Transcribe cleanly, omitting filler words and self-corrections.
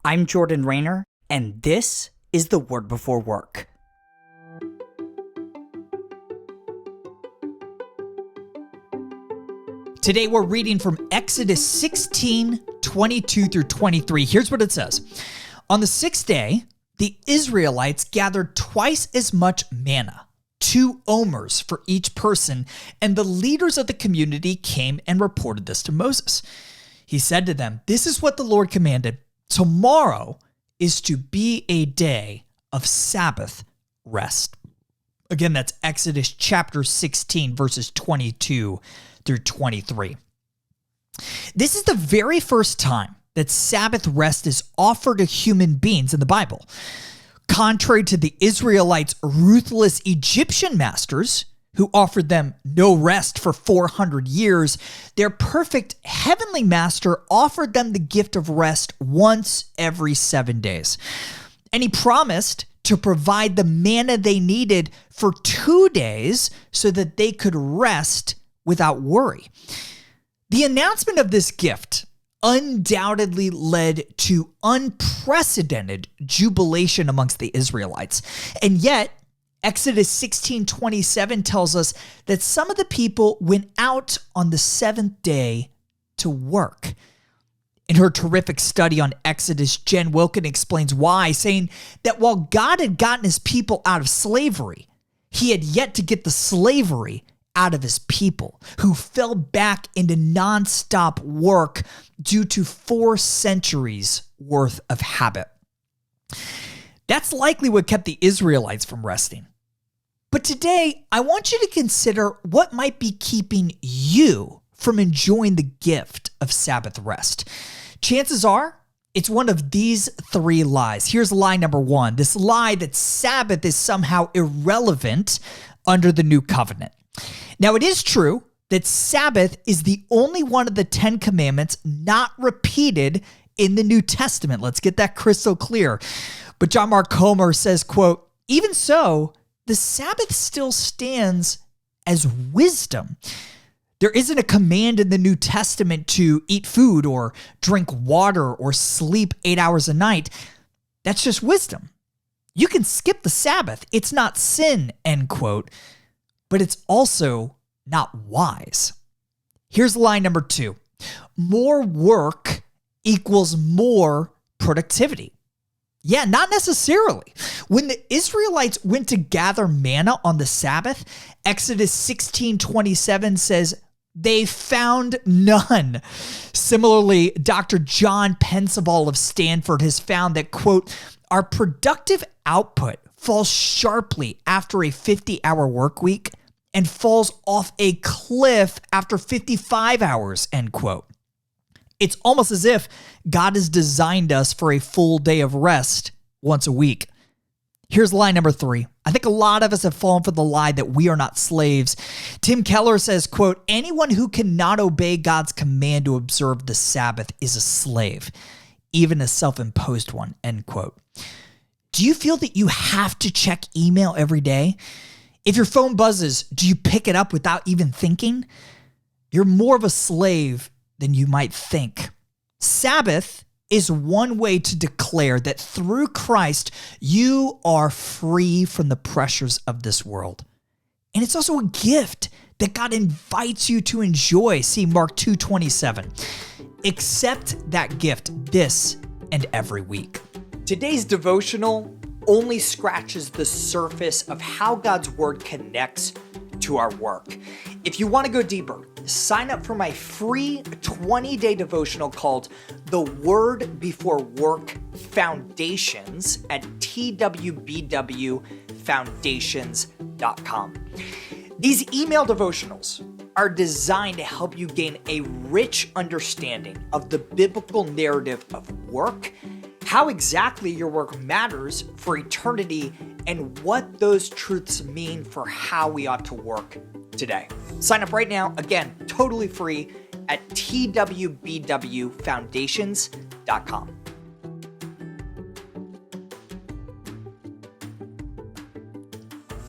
I'm Jordan Raynor, and this is the Word Before Work. Today we're reading from Exodus 16, 22 through 23. Here's what it says. On the sixth day, the Israelites gathered twice as much manna, 2 omers for each person, and the leaders of the community came and reported this to Moses. He said to them, "This is what the Lord commanded. Tomorrow is to be a day of Sabbath rest." Again, that's Exodus chapter 16, verses 22 through 23. This is the very first time that Sabbath rest is offered to human beings in the Bible. Contrary to the Israelites' ruthless Egyptian masters, who offered them no rest for 400 years, their perfect heavenly master offered them the gift of rest once every 7 days. And he promised to provide the manna they needed for 2 days so that they could rest without worry. The announcement of this gift undoubtedly led to unprecedented jubilation amongst the Israelites. And yet, Exodus 16:27 tells us that some of the people went out on the 7th day to work. In her terrific study on Exodus, Jen Wilkin explains why, saying that while God had gotten his people out of slavery, he had yet to get the slavery out of his people, who fell back into nonstop work due to 4 centuries worth of habit. That's likely what kept the Israelites from resting. But today, I want you to consider what might be keeping you from enjoying the gift of Sabbath rest. Chances are, it's one of these 3 lies. Here's lie number 1, this lie that Sabbath is somehow irrelevant under the new covenant. Now, it is true that Sabbath is the only one of the 10 commandments not repeated in the New Testament. Let's get that crystal clear. But John Mark Comer says, quote, "Even so, the Sabbath still stands as wisdom. There isn't a command in the New Testament to eat food or drink water or sleep 8 hours a night. That's just wisdom. You can skip the Sabbath. It's not sin," end quote. But it's also not wise. Here's line number 2. More work equals more productivity. Yeah, not necessarily. When the Israelites went to gather manna on the Sabbath, Exodus 16:27 says they found none. Similarly, Dr. John Pensaval of Stanford has found that, quote, "Our productive output falls sharply after a 50-hour work week and falls off a cliff after 55 hours, end quote. It's almost as if God has designed us for a full day of rest once a week. Here's lie number 3. I think a lot of us have fallen for the lie that we are not slaves. Tim Keller says, quote, "Anyone who cannot obey God's command to observe the Sabbath is a slave, even a self-imposed one," end quote. Do you feel that you have to check email every day? If your phone buzzes, do you pick it up without even thinking? You're more of a slave than you might think. Sabbath is one way to declare that through Christ, you are free from the pressures of this world. And it's also a gift that God invites you to enjoy. See Mark 2:27. Accept that gift this and every week. Today's devotional only scratches the surface of how God's word connects to our work. If you want to go deeper, sign up for my free 20-day devotional called The Word Before Work Foundations at twbwfoundations.com. These email devotionals are designed to help you gain a rich understanding of the biblical narrative of work, how exactly your work matters for eternity, and what those truths mean for how we ought to work today. Sign up right now, again, totally free at twbwfoundations.com.